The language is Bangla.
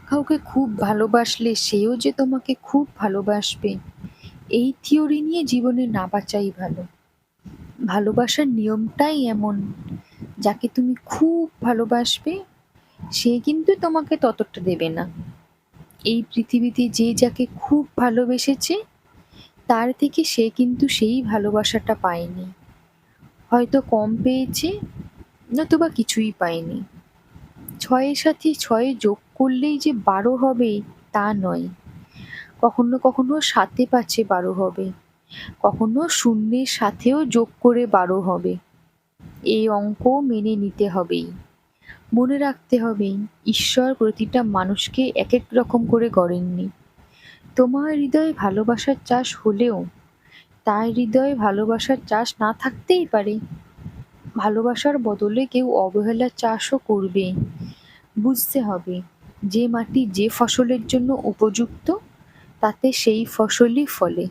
কাউকে খুব ভালোবাসলে সেও যে তোমাকে খুব ভালোবাসবে, এই থিওরি নিয়ে জীবনে না বাঁচাই ভালো। ভালোবাসার নিয়মটাই এমন, যাকে তুমি খুব ভালোবাসবে সে কিন্তু তোমাকে ততটা দেবে না। এই পৃথিবীতে যে যাকে খুব ভালোবেসেছে তার থেকে সে কিন্তু সেই ভালোবাসাটা পায়নি, হয়তো কম পেয়েছে, নতুবা কিছুই পায়নি। ছয়ের সাথে ছয়ে যোগ করলেই যে 12 হবে তা নয়, কখনো কখনো 7 পাছে 12 হবে, কখনো শূন্যের সাথেও যোগ করে 12 হবে। এই অঙ্ক মেনে নিতে হবেই। মনে রাখতে হবে, ঈশ্বর প্রতিটা মানুষকে এক এক রকম করে গড়েননি। তোমার হৃদয়ে ভালোবাসার চাষ হলেও তার হৃদয়ে ভালোবাসার চাষ না থাকতেই পারে। ভালোবাসার বদলে কেউ অবহেলার চাষও করবে। বুঝতে হবে, যে মাটি যে ফসলের জন্য উপযুক্ত তাতে সেই ফসলই ফলে।